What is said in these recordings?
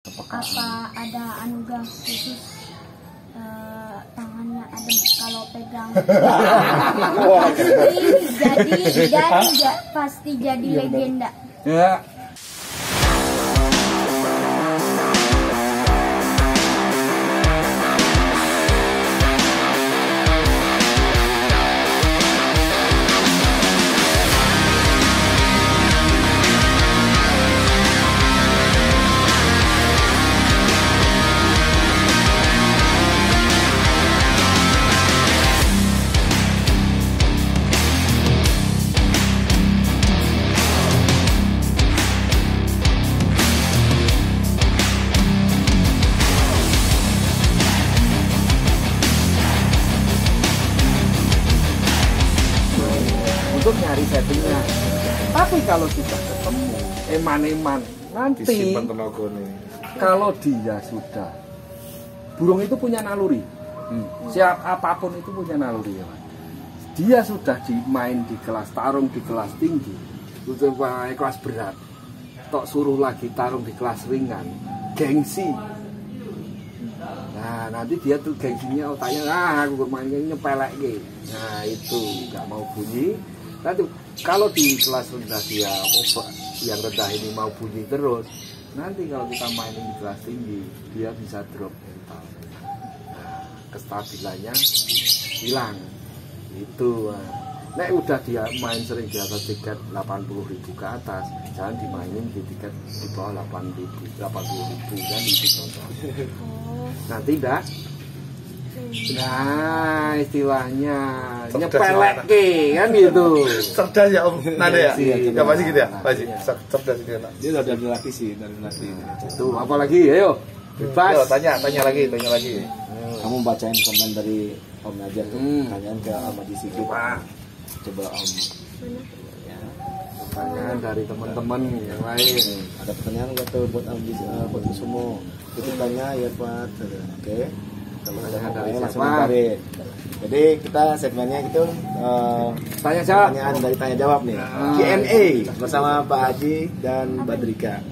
Apa ada anugerah khusus tangannya adem kalau pegang pasti jadi legenda ya. Untuk nyari settingnya, tapi kalau sudah ketemu eman-eman nanti kalau dia sudah, burung itu punya naluri, siap apapun itu punya naluri ya, dia sudah dimain di kelas tarung di kelas tinggi, sudah kelas berat, tok suruh lagi tarung di kelas ringan, gengsi. Nah nanti dia tuh gengsinya otaknya, aku mainnya nyepelek gitu. Nah itu nggak mau bunyi. Nanti kalau di kelas rendah dia yang rendah ini mau bunyi terus, nanti kalau kita mainin di kelas tinggi dia bisa drop mental. Nah, kestabilannya hilang. Itu. Nah, udah dia main sering di atas tiket 80.000 ke atas, jangan dimainin di tiket di bawah 80.000 kan itu contoh. Nanti enggak. Nah istilahnya nyepelek kan gitu. Cerdas ya Om Nada ya? Ya pasti gitu ya? Pasti cerdas gitu ya. Dia udah dilatih sih, dari latih. Itu apalagi ayo bebas. Yo, tanya lagi. Kamu bacain komen dari Om Najar tuh, tanyain ke Ahmad Sikit. Coba Om. Pertanyaan dari teman-teman yang lain. Ada pertanyaan nggak tuh buat buat semua? Itu tanya ya Pak. Oke. Kalau ada langsung tarik. Jadi kita segmennya itu Tanya jawab. pertanyaan dari tanya jawab nih. Q&A bersama Pak Haji dan Badrika.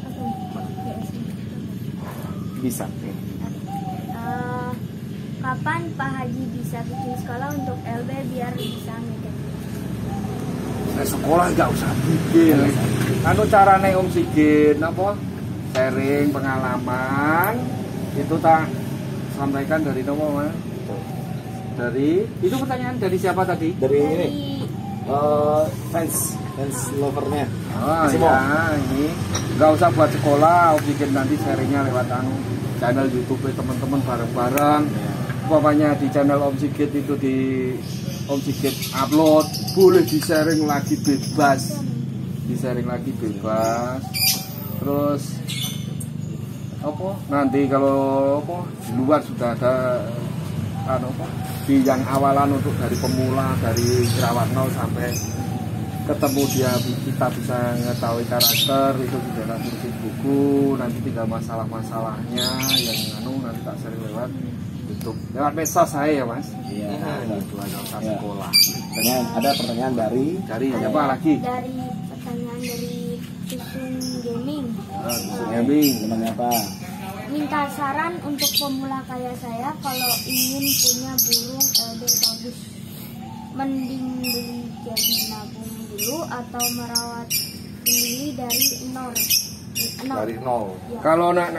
Bisa. Kapan Pak Haji bisa bikin sekolah untuk LB biar bisa mikir? Sekolah nggak usah bikin. Anu carane Om Sigit apa? Sharing pengalaman itu tak sampaikan dari nomor mana? Dari itu pertanyaan dari siapa tadi? Dari ini fans lovernya. Oh ya, ini nggak usah buat sekolah, Om Sigit nanti sharingnya lewat channel YouTube teman-teman bareng-bareng. Pokoknya di channel Om Sigit itu di Om Sigit upload, boleh di-sharing lagi bebas. Terus apa? Nanti kalau apa di luar sudah ada di yang awalan untuk dari pemula dari rawat 0 sampai ketemu dia kita bisa mengetahui karakter itu sudah nanti buku, nanti tinggal masalahnya yang nanti tak sering lewat YouTube, lewat medsos saya ya Mas. Iya. Itu ada sekolah. Ada pertanyaan dari siapa lagi? Dari pertanyaan dari Susung Gaming. Gaming. Namanya apa? Minta saran untuk pemula kayak saya kalau ingin punya burung LB bagus. Mending beli jadi nabung dulu atau merawat sendiri dari nol. Dari nol. Ya. Kalau nak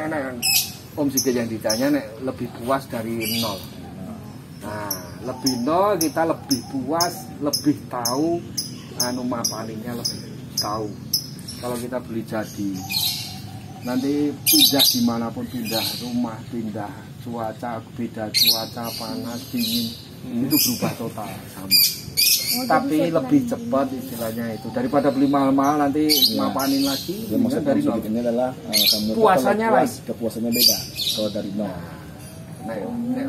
Om Sigit yang ditanya lebih puas dari nol. Nah, lebih nol kita lebih puas, lebih tahu mapaningnya lebih tahu. Kalau kita beli jadi, nanti pindah dimanapun, pindah rumah, pindah cuaca, beda cuaca, panas, dingin, itu berubah total sama. Tapi lebih cepat istilahnya itu daripada beli mahal-mahal nanti mapanin lagi. Ya, maksud dari nol. ini adalah Puasannya kepuasannya beda kalau dari nol. Nah,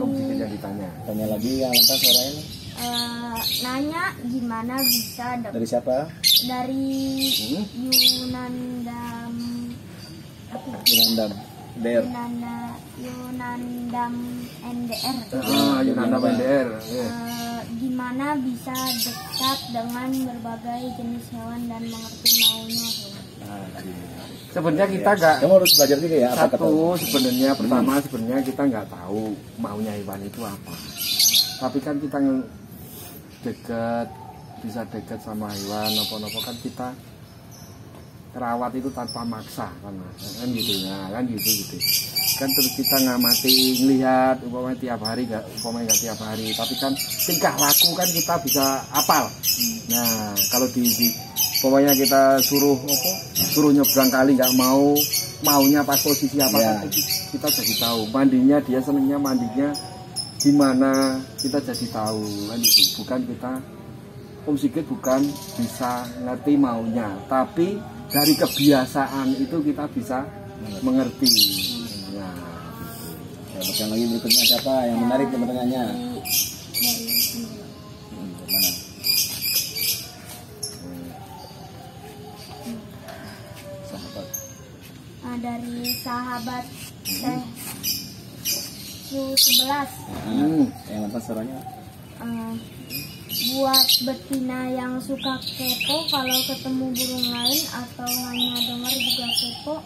Om Sigit yang ditanya. Tanya lagi yang lantas suaranya. Nanya gimana bisa Dari siapa? Dari Yunandam Yunandam Der. Yunandam NDR. Yunandam NDR. Gimana bisa dekat dengan berbagai jenis hewan dan mengerti maunya hewan? Sebenarnya kita nggak, kamu harus belajar juga ya apa kata. satu sebenarnya pertama sebenarnya kita nggak tahu maunya hewan itu apa, tapi kan kita dekat, bisa dekat sama hewan nopo-nopo kan kita rawat itu tanpa maksa kan gitu ya, kan gitu kan. Terus kita ngamati ngelihat umpamanya tiap hari nggak tiap hari, tapi kan tingkah laku kan kita bisa apal. Nah kalau umpamanya kita suruh nyebrang kali nggak maunya pas posisi apa kan kita jadi tahu. Mandinya dia senengnya mandinya gimana kita jadi tahu kan itu. Bukan kita Sigit bukan bisa ngerti maunya, tapi dari kebiasaan itu kita bisa mengerti. Nah, ya, yang lagi berikutnya siapa yang menarik pertanyaannya? Dari sahabat Teh Q11. Yang atas suaranya. Buat betina yang suka kepo, kalau ketemu burung lain atau hanya dengar juga kepo.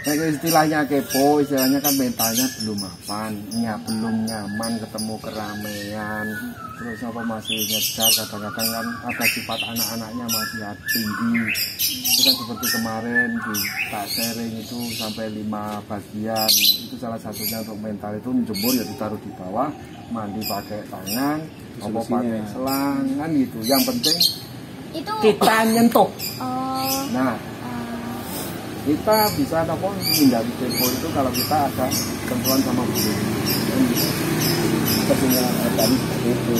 Kayak istilahnya kepo, istilahnya kan mentalnya belum belum nyaman ketemu keramaian. Terus apa masih ngejar, kadang-kadang kan ada sifat anak-anaknya masih tinggi. Itu kan seperti kemarin di tak sharing itu sampai 5 bagian. Itu salah satunya untuk mental itu menjemur ya ditaruh di bawah, mandi pakai tangan, apa pakai selang kan gitu. Yang penting itu kita nyentuh. Nah, kita bisa menghindari kepo itu kalau kita ada sentuhan sama burung. Sepertinya tadi seperti itu.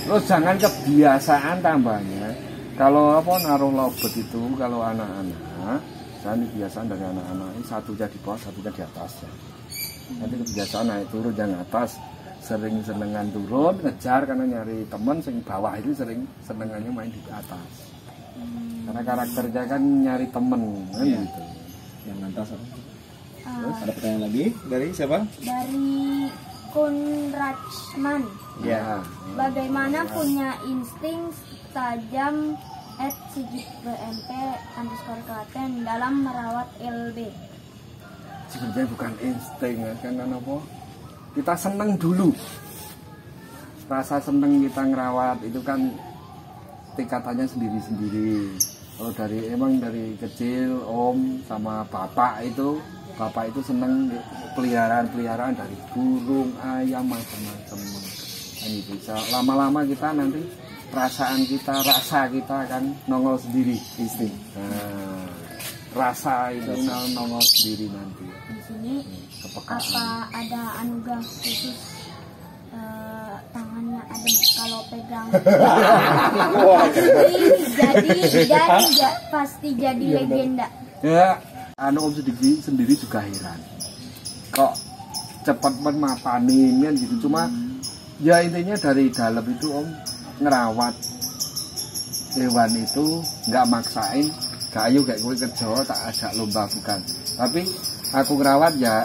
Terus jangan kebiasaan tambahnya. Kalau naruh lobet itu kalau anak-anak, saya kebiasaan dari anak-anak ini satunya di bawah, satunya di atas ya. Nanti kebiasaan naik turun yang atas sering senengan turun ngejar karena nyari teman, sing bawah itu sering senengannya main di atas. Karena karakternya kan nyari temen kan gitu. Yang atas apa? Terus ada pertanyaan lagi dari siapa? Dari Kunrachman. Ya. Bagaimana punya insting tajam @sigitbmp_klaten dalam merawat LB? Sebenarnya bukan insting ya, karena apa? Kita seneng dulu. Rasa seneng kita ngerawat itu kan tingkatannya sendiri-sendiri. Kalau emang dari kecil om sama bapak itu seneng peliharaan dari burung, ayam, macam-macam. Ini bisa lama-lama kita nanti rasa kita kan nongol sendiri insting. Nah, rasa itu nongol sendiri nanti. Di sini apa ada anugerah khusus tangannya adem kalau pegang? Pasti jadi legenda. Ya, Om Sidiki sendiri juga heran. Kok cepat mapanin kan gitu. Cuma ya intinya dari dalam itu Om ngerawat hewan itu nggak maksain, gak ayo kayak gue kerja tak ajak lomba bukan. Tapi aku ngerawat ya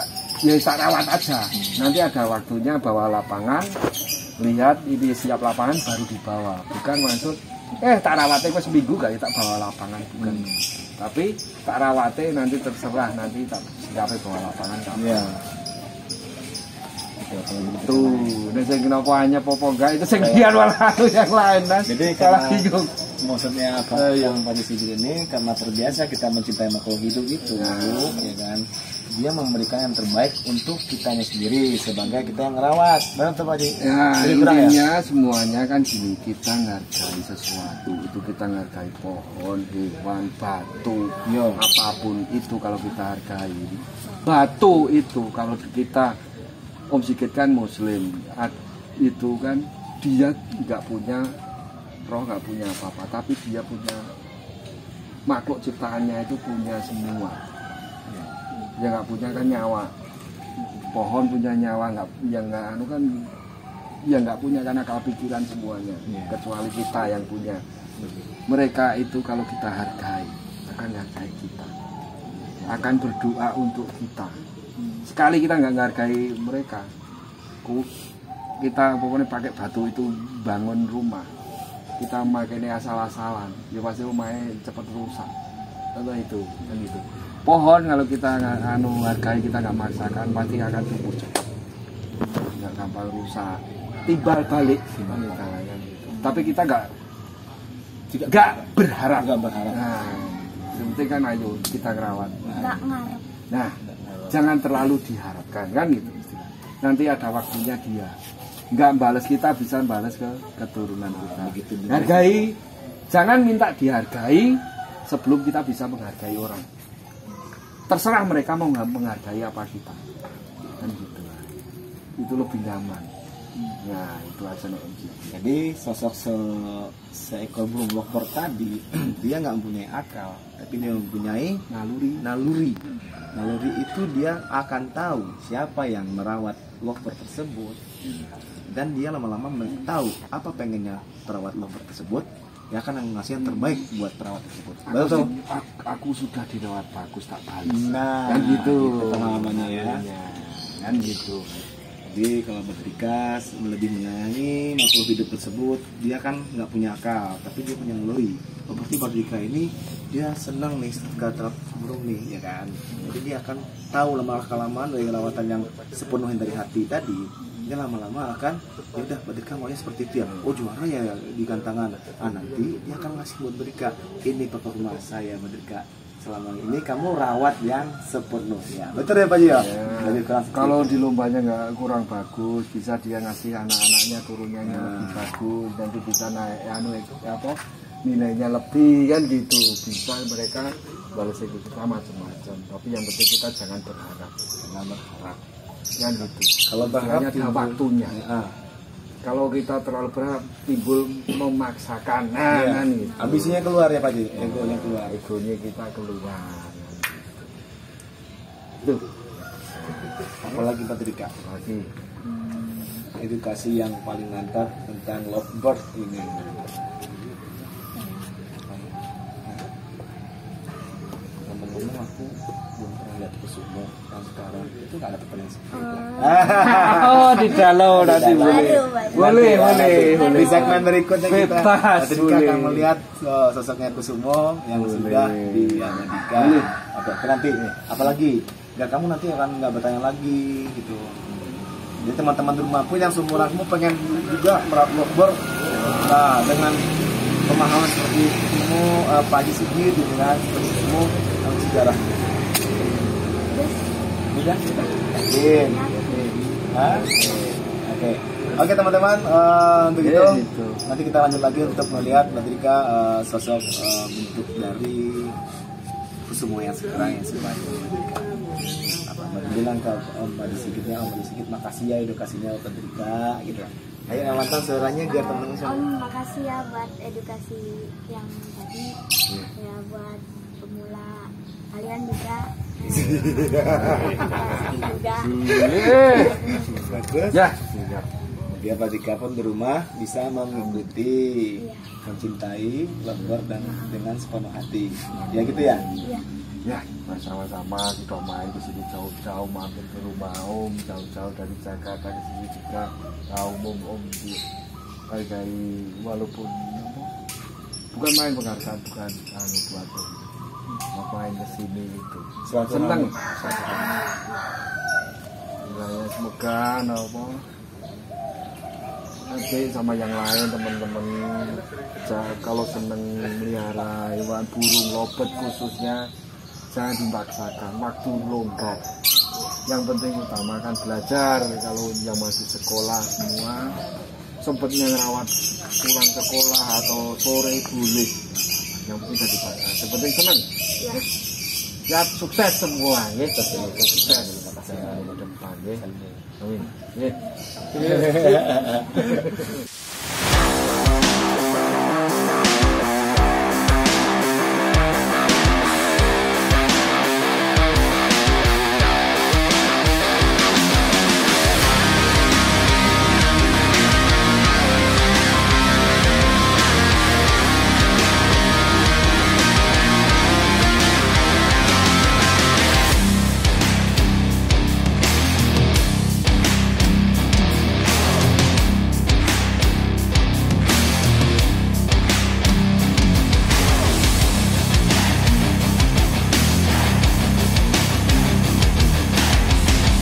tak rawat aja. Nanti ada waktunya bawa lapangan, lihat ini siap lapangan baru dibawa. Bukan maksud tak rawatnya gue seminggu gak tak bawa lapangan bukan. Tapi tak rawatnya nanti terserah nanti tak siapnya bawa lapangan kamu. Iya. Tuh, ini saya kenapa hanya popo enggak itu sekian malah yang lain kan. Jadi salah karena bingung. Maksudnya apa yang pada Sigit ini karena terbiasa kita mencintai makhluk hidup itu, ya kan. Dia memberikan yang terbaik untuk kitanya sendiri sebagai kita yang ngerawat. Benar tuh Pak Ji? Ya, intinya semuanya kan gini, kita ngargai sesuatu itu kita ngargai pohon, hewan, batu, apapun itu kalau kita hargai. Batu itu kalau kita Om Sigit kan Muslim, itu kan dia nggak punya roh, nggak punya apa-apa, tapi dia punya makhluk ciptaannya itu punya semua. Dia nggak punya kan nyawa, pohon punya nyawa, nggak punya karena akal pikiran semuanya, kecuali kita yang punya. Mereka itu kalau kita hargai, akan hargai kita, akan berdoa untuk kita. Sekali kita nggak menghargai mereka, kita pokoknya pakai batu itu bangun rumah, kita makainya asal-asalan, ya pasti rumahnya cepat rusak. Contoh itu, kan gitu. Pohon kalau kita nggak hargai, kita nggak maksakan, pasti akan tumbuh cepat, nggak gampang rusak. Timbal balik, kan gitu. Tapi kita nggak berharap. Nah, yang penting kan ayo kita ngerawat. Nggak ngarep. Nah, jangan terlalu diharapkan, kan gitu. Nanti ada waktunya dia nggak balas, kita bisa balas ke keturunan kita. Begitu. Hargai, jangan minta dihargai sebelum kita bisa menghargai orang. Terserah mereka mau menghargai apa kita, kan gitu. Itu lebih nyaman. Nah, itu aja nih. Jadi sosok seekor burung lovebird tadi dia nggak mempunyai akal, tapi dia mempunyai naluri itu. Dia akan tahu siapa yang merawat lovebird tersebut, dan dia lama-lama tahu apa pengennya perawat lovebird tersebut. Dia akan ngasih yang terbaik buat perawat tersebut. Betul. Aku sudah dirawat bagus, tak balas. Nah, kan gitu pemahamannya ya. Kan gitu. Jadi kalau Badrika lebih menyayangi makhluk hidup tersebut, dia kan nggak punya akal, tapi dia punya naluri. Seperti Badrika ini, dia senang nih kata burung nih, ya kan. Jadi dia akan tahu lama-kelamaan dari rawatan yang sepenuhnya dari hati tadi. Dia lama-lama akan, ya udah Badrika maunya seperti itu ya. Oh juara ya di gantangan. Nanti dia akan ngasih buat Badrika, ini performa saya Badrika. Selama ini kamu rawat yang sepenuhnya. Betul ya Pak Ji? Ya. Kalau di lombanya nggak kurang bagus, bisa dia ngasih anak-anaknya turunnya lebih bagus, nanti bisa naik nilainya lebih, kan gitu. Bisa mereka balas itu kita macam-macam. Tapi yang penting kita jangan berharap. Kan gitu. Kalau berharap ada waktunya. Kalau kita terlalu berharap, timbul memaksakan. Nah, gitu. Ambisinya keluar ya Pak Ji? Egonya keluar. Egonya kita keluar. Tuh. Apalagi Badrika? Lagi. Edukasi yang paling mantap tentang lovebird ini. Ngomong-ngomong aku belum pernah lihat Kusumo yang sekarang itu nggak ada pertanyaan seperti itu. Oh, di dalam nanti boleh. Di segmen berikutnya kita akan melihat sosoknya Kusumo yang sudah di Amerika. Oke, nanti apalagi nggak, kamu nanti akan nggak bertanya lagi gitu. Jadi teman-teman di rumah pun yang seumuranmu pengen juga merawat lovebird. Nah, dengan pemahaman seperti kamu, Pak Haji Sigit gitu kan, seperti kamu sejarah. Udah? Yakin? Oke teman-teman, untuk itu nanti kita lanjut lagi untuk melihat Badrika sosok bentuk dari Kusumo yang sekarang yang sebagai Badrika. Bilang ke Om Haji Sigitnya, Om Haji Sigit makasih ya edukasinya Badrika gitu. Ayo ngamantan suaranya biar teman-teman semua. Om makasih ya buat edukasi yang tadi, ya buat pemula kalian juga. Bagus. Ya. Biar Badrika pun di rumah bisa mengikuti, mencintai lovebird dan dengan sepenuh hati. Ya gitu ya. Iya. Ya, sama-sama kita main di sini jauh-jauh, mampir ke rumah Om, jauh-jauh dari Jakarta ke sini juga. Om hargai, walaupun bukan main penghargaan, bukan buat Om. Main ke sini itu. Senang. Semoga nanti sama yang lain teman-teman kalau seneng melihara hewan burung lovebird khususnya, jangan dipaksakan, waktu longgar. Yang penting utamakan belajar. Kalau yang masih sekolah semua sempatnya ngerawat pulang sekolah atau sore boleh, yang penting jadi dipaksa. Yang penting senang. Ya sukses semua ya, sukses ke depan ya. Amin.